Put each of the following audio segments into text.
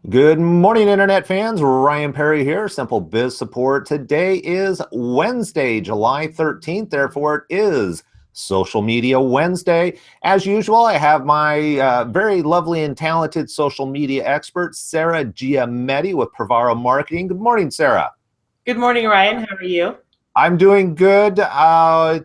Good morning, Internet fans. Ryan Perry here, Simple Biz Support. Today is Wednesday, July 13th. Therefore, it is Social Media Wednesday. As usual, I have my very lovely and talented social media expert, Sarah Giometti with Provaro Marketing. Good morning, Sarah. Good morning, Ryan. How are you? I'm doing good.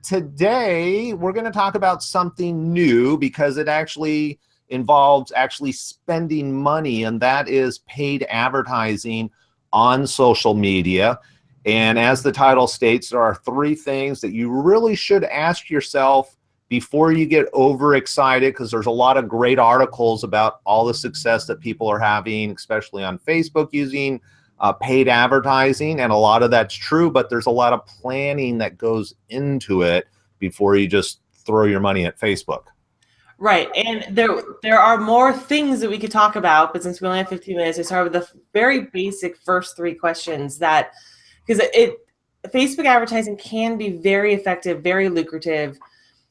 Today, we're going to talk about something new because it actually involves actually spending money, and that is paid advertising on social media. And as the title states, there are three things that you really should ask yourself before you get overexcited, because there's a lot of great articles about all the success that people are having, especially on Facebook, using paid advertising, and a lot of that's true, but there's a lot of planning that goes into it before you just throw your money at Facebook. Right. And there are more things that we could talk about, but since we only have 15 minutes, I start with the very basic first three questions that because it Facebook advertising can be very effective, very lucrative.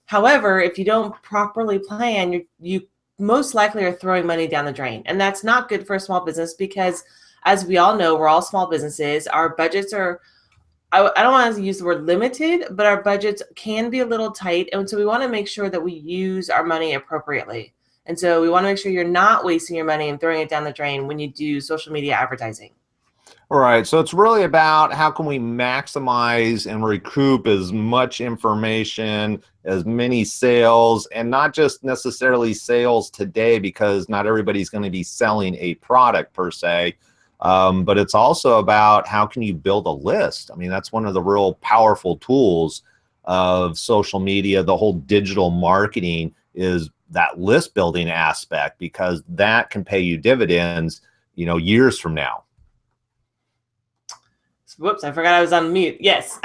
However, if you don't properly plan, you most likely are throwing money down the drain. And that's not good for a small business because as we all know, we're all small businesses. Our budgets are I don't want to use the word limited, but our budgets can be a little tight. And so we want to make sure that we use our money appropriately. And so we want to make sure you're not wasting your money and throwing it down the drain when you do social media advertising. All right, so it's really about how can we maximize and recoup as much information, as many sales, and not just necessarily sales today, because not everybody's going to be selling a product per se. But it's also about how can you build a list. I mean, that's one of the real powerful tools of social media. The whole digital marketing is that list building aspect, because that can pay you dividends, years from now. Whoops, I forgot I was on mute. Yes.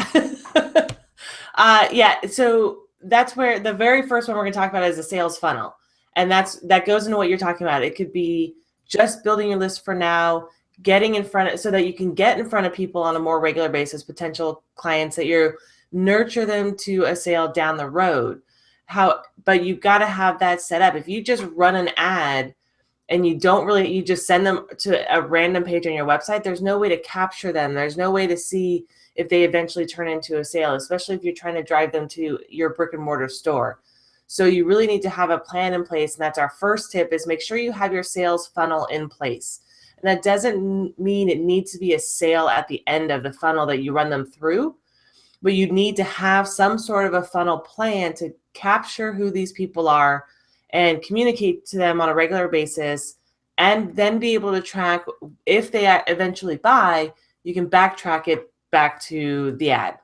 Yeah, so that's where the very first one we're going to talk about is a sales funnel. And that goes into what you're talking about. It could be just building your list for now, getting in front of so that you can get in front of people on a more regular basis, potential clients that you nurture them to a sale down the road. But you've got to have that set up. If you just run an ad and you just send them to a random page on your website, there's no way to capture them. There's no way to see if they eventually turn into a sale, especially if you're trying to drive them to your brick and mortar store. So you really need to have a plan in place. And that's our first tip, is make sure you have your sales funnel in place. And that doesn't mean it needs to be a sale at the end of the funnel that you run them through, but you need to have some sort of a funnel plan to capture who these people are and communicate to them on a regular basis, and then be able to track if they eventually buy, you can backtrack it back to the ad.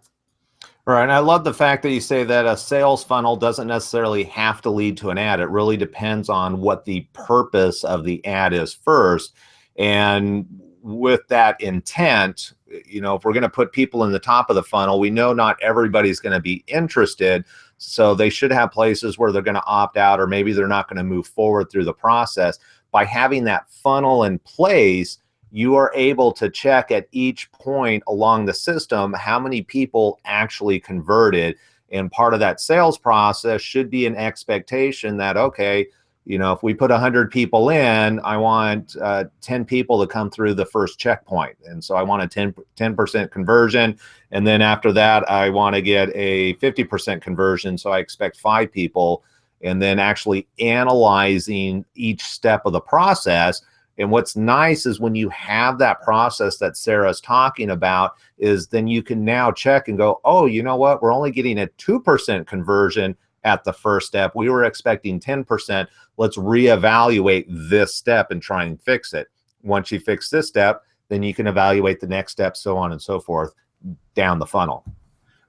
All right, and I love the fact that you say that a sales funnel doesn't necessarily have to lead to an ad. It really depends on what the purpose of the ad is first. And with that intent, if we're going to put people in the top of the funnel, we know not everybody's going to be interested. So they should have places where they're going to opt out, or maybe they're not going to move forward through the process. By having that funnel in place, you are able to check at each point along the system how many people actually converted. And part of that sales process should be an expectation that, okay, if we put 100 people in, I want 10 people to come through the first checkpoint. And so I want a 10% conversion. And then after that, I want to get a 50% conversion. So I expect 5 people. And then actually analyzing each step of the process. And what's nice is when you have that process that Sarah's talking about, is then you can now check and go, oh, you know what? We're only getting a 2% conversion at the first step. We were expecting 10%. Let's reevaluate this step and try and fix it. Once you fix this step, then you can evaluate the next step, so on and so forth, down the funnel.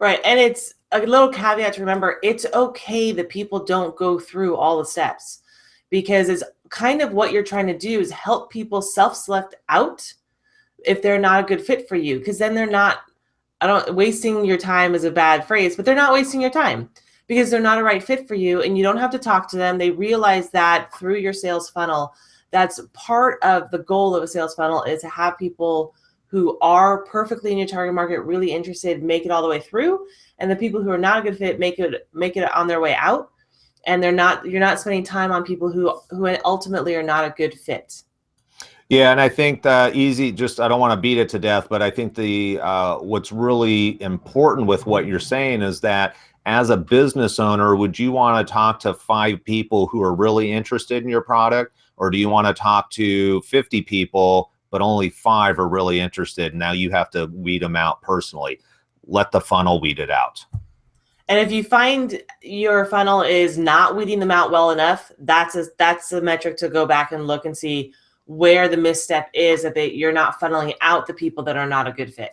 Right. And it's a little caveat to remember, it's okay that people don't go through all the steps, because it's kind of what you're trying to do is help people self-select out if they're not a good fit for you. Because then they're not, wasting your time is a bad phrase, but they're not wasting your time because they're not a right fit for you, and you don't have to talk to them. They realize that through your sales funnel. That's part of the goal of a sales funnel, is to have people who are perfectly in your target market, really interested, make it all the way through, and the people who are not a good fit make it on their way out. And you're not spending time on people who ultimately are not a good fit. Yeah, and I think the easy, just I don't want to beat it to death, but I think the what's really important with what you're saying is that as a business owner, would you want to talk to 5 people who are really interested in your product, or do you want to talk to 50 people, but only 5 are really interested? Now you have to weed them out personally. Let the funnel weed it out. And if you find your funnel is not weeding them out well enough, that's a metric to go back and look and see where the misstep is, that you're not funneling out the people that are not a good fit.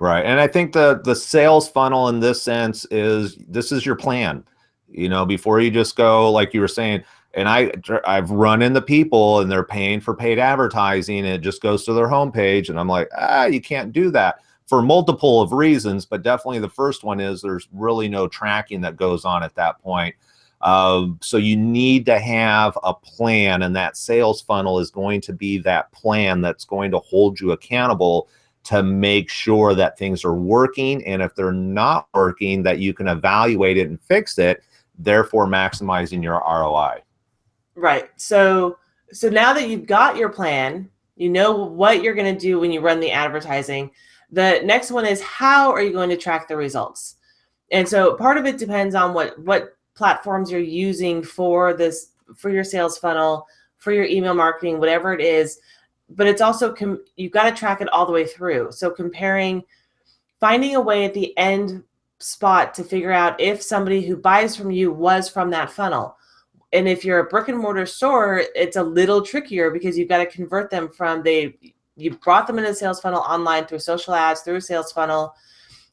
Right. And I think the sales funnel in this sense is this is your plan. Before you just go, like you were saying, and I've run into people and they're paying for paid advertising and it just goes to their homepage. And I'm like, you can't do that for multiple of reasons. But definitely the first one is there's really no tracking that goes on at that point. So you need to have a plan, and that sales funnel is going to be that plan that's going to hold you accountable to make sure that things are working. And if they're not working, that you can evaluate it and fix it, therefore maximizing your ROI. Right. So now that you've got your plan, you know what you're going to do when you run the advertising. The next one is, how are you going to track the results? And so part of it depends on what platforms you're using for your sales funnel, for your email marketing, whatever it is. But it's also, you've got to track it all the way through. So finding a way at the end spot to figure out if somebody who buys from you was from that funnel. And if you're a brick and mortar store, it's a little trickier because you've got to convert them from you brought them into the sales funnel online through social ads, through a sales funnel,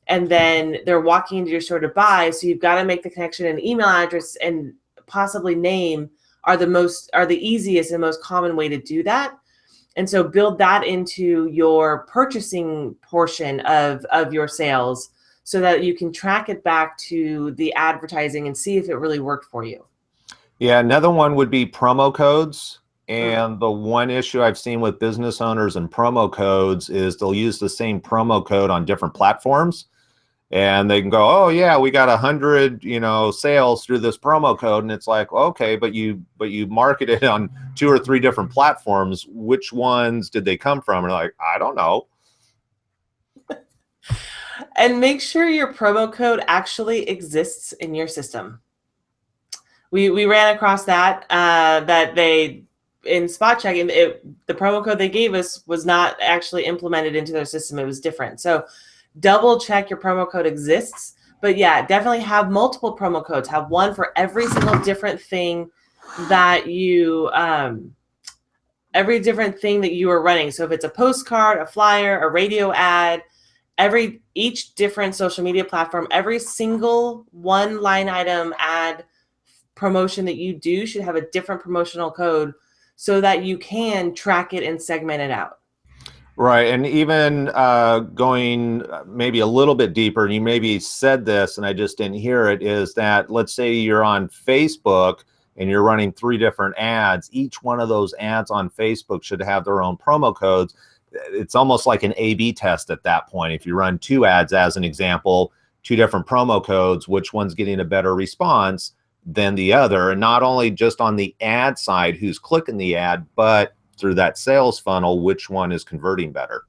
and then they're walking into your store to buy. So you've got to make the connection, and email address and possibly name are the easiest and most common way to do that. And so build that into your purchasing portion of your sales so that you can track it back to the advertising and see if it really worked for you. Yeah, another one would be promo codes. And the one issue I've seen with business owners and promo codes is they'll use the same promo code on different platforms. And they can go, oh yeah, we got 100, sales through this promo code, and it's like, okay, but you marketed on 2 or 3 different platforms. Which ones did they come from? And like, I don't know. And make sure your promo code actually exists in your system. We ran across that they in spot checking, the promo code they gave us was not actually implemented into their system. It was different. So double check your promo code exists. But yeah, definitely have multiple promo codes. Have one for every single different thing that you are running. So if it's a postcard, a flyer, a radio ad, each different social media platform, every single one line item ad promotion that you do should have a different promotional code so that you can track it and segment it out. Right. And even going maybe a little bit deeper, and you maybe said this and I just didn't hear it, is that let's say you're on Facebook and you're running 3 different ads. Each one of those ads on Facebook should have their own promo codes. It's almost like an A/B test at that point. If you run 2 ads, as an example, 2 different promo codes, which one's getting a better response than the other? And not only just on the ad side, who's clicking the ad, but through that sales funnel, which one is converting better?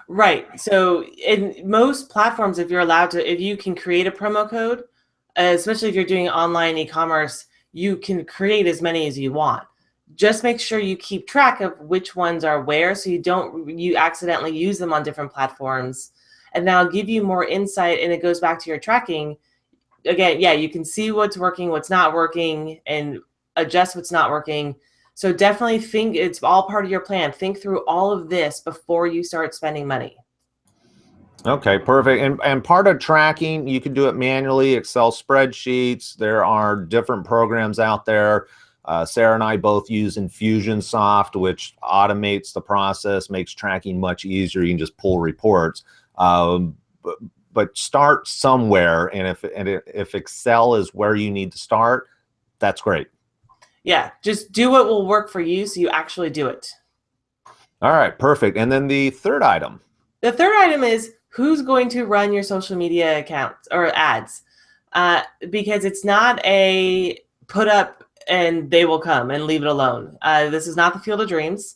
Right. So in most platforms, if you can create a promo code, especially if you're doing online e-commerce, you can create as many as you want. Just make sure you keep track of which ones are where, so you accidentally use them on different platforms. And that'll give you more insight, and it goes back to your tracking. Again, yeah, you can see what's working, what's not working, and adjust what's not working. So definitely think it's all part of your plan. Think through all of this before you start spending money. Okay, perfect. And part of tracking, you can do it manually, Excel spreadsheets. There are different programs out there. Sarah and I both use Infusionsoft, which automates the process, makes tracking much easier. You can just pull reports. But start somewhere, and if Excel is where you need to start, that's great. Yeah, just do what will work for you so you actually do it. All right, perfect. And then the third item. The third item is, who's going to run your social media accounts or ads? Because it's not a put up and they will come and leave it alone. This is not the field of dreams.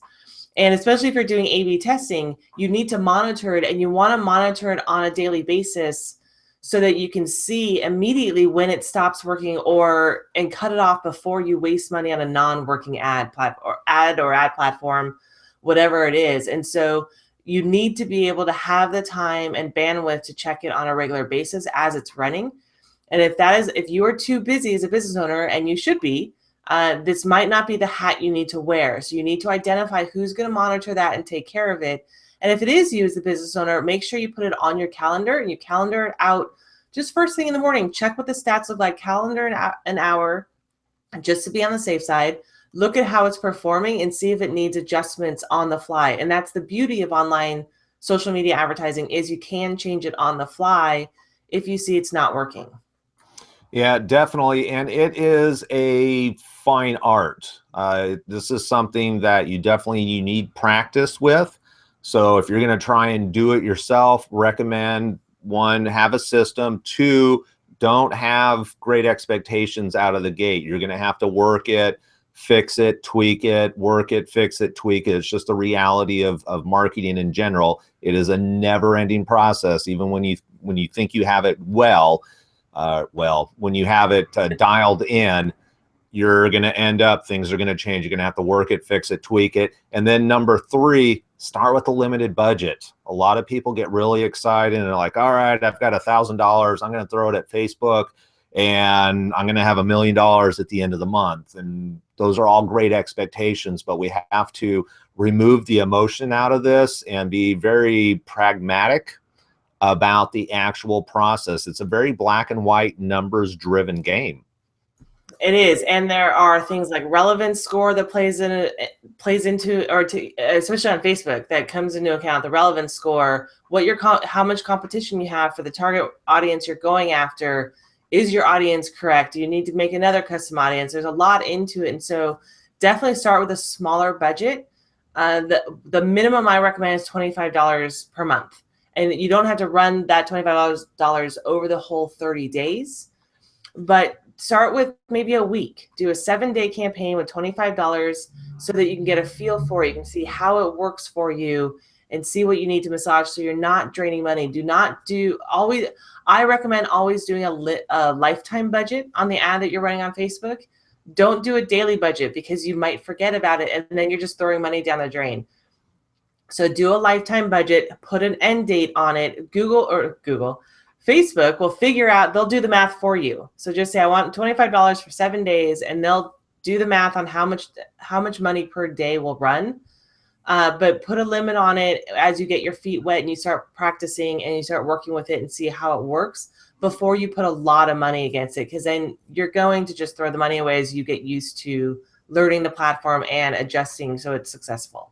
And especially if you're doing A/B testing, you need to monitor it, and you want to monitor it on a daily basis so that you can see immediately when it stops working, and cut it off before you waste money on a non-working ad platform, whatever it is. And so you need to be able to have the time and bandwidth to check it on a regular basis as it's running. And if you are too busy as a business owner, and you should be, this might not be the hat you need to wear. So you need to identify who's going to monitor that and take care of it. And if it is you as the business owner, make sure you put it on your calendar, and you calendar it out just first thing in the morning. Check what the stats look like, calendar an hour, just to be on the safe side. Look at how it's performing and see if it needs adjustments on the fly. And that's the beauty of online social media advertising, is you can change it on the fly if you see it's not working. Yeah, definitely. And it is a fine art. This is something that you need practice with. So if you're going to try and do it yourself, recommend, 1, have a system. 2, don't have great expectations out of the gate. You're going to have to work it, fix it, tweak it, work it, fix it, tweak it. It's just the reality of marketing in general. It is a never-ending process. Even when you think you have it when you have it dialed in, you're going to end up, things are going to change. You're going to have to work it, fix it, tweak it. And then number 3, start with a limited budget. A lot of people get really excited and they're like, all right, I've got $1,000. I'm going to throw it at Facebook, and I'm going to have $1 million at the end of the month. And those are all great expectations, but we have to remove the emotion out of this and be very pragmatic about the actual process. It's a very black and white, numbers driven game. It is, and there are things like relevance score that plays into, especially on Facebook, that comes into account. The relevance score, how much competition you have for the target audience you're going after. Is your audience correct? Do you need to make another custom audience? There's a lot into it, and so definitely start with a smaller budget. The minimum I recommend is $25 per month, and you don't have to run that $25 over the whole 30 days, but start with maybe a week. Do a 7-day campaign with $25 so that you can get a feel for it. You can see how it works for you and see what you need to massage so you're not draining money. I recommend always doing a lifetime budget on the ad that you're running on Facebook. Don't do a daily budget because you might forget about it and then you're just throwing money down the drain. So do a lifetime budget, put an end date on it. Facebook will figure out, they'll do the math for you. So just say, I want $25 for 7 days, and they'll do the math on how much money per day will run. But put a limit on it as you get your feet wet and you start practicing and you start working with it and see how it works before you put a lot of money against it, because then you're going to just throw the money away as you get used to learning the platform and adjusting so it's successful.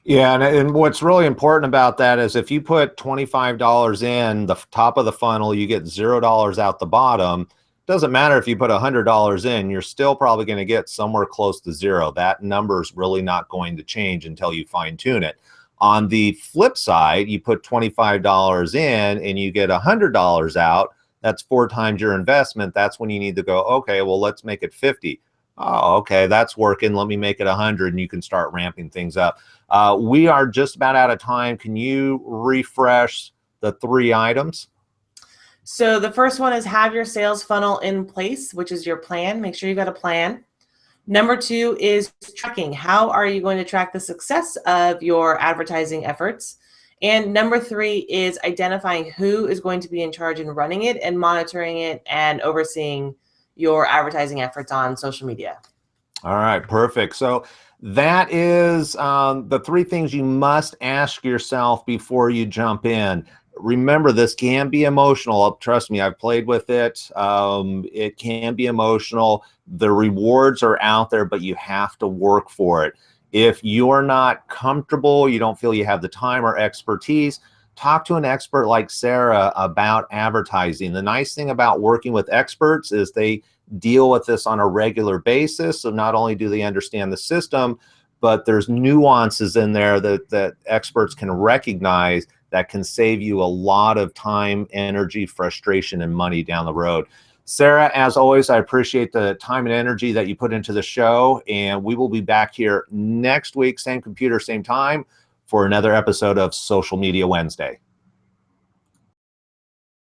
Yeah, and what's really important about that is if you put $25 in the top of the funnel, you get $0 out the bottom. Doesn't matter if you put $100 in, you're still probably going to get somewhere close to 0. That number's really not going to change until you fine tune it. On the flip side, you put $25 in and you get $100 out. That's 4 times your investment. That's when you need to go, okay, well, let's make it 50. Oh, okay, that's working. Let me make it 100, and you can start ramping things up. We are just about out of time. Can you refresh the 3 items? So the first one is have your sales funnel in place, which is your plan. Make sure you've got a plan. Number 2 is tracking. How are you going to track the success of your advertising efforts? And number 3 is identifying who is going to be in charge in running it and monitoring it and overseeing your advertising efforts on social media. All right, perfect. So that is the 3 things you must ask yourself before you jump in. Remember, this can be emotional. Trust me, I've played with it. It can be emotional. The rewards are out there, but you have to work for it. If you're not comfortable, you don't feel you have the time or expertise, talk to an expert like Sarah about advertising. The nice thing about working with experts is they deal with this on a regular basis. So not only do they understand the system, but there's nuances in there that experts can recognize that can save you a lot of time, energy, frustration, and money down the road. Sarah, as always, I appreciate the time and energy that you put into the show, and we will be back here next week, same computer, same time, for another episode of Social Media Wednesday.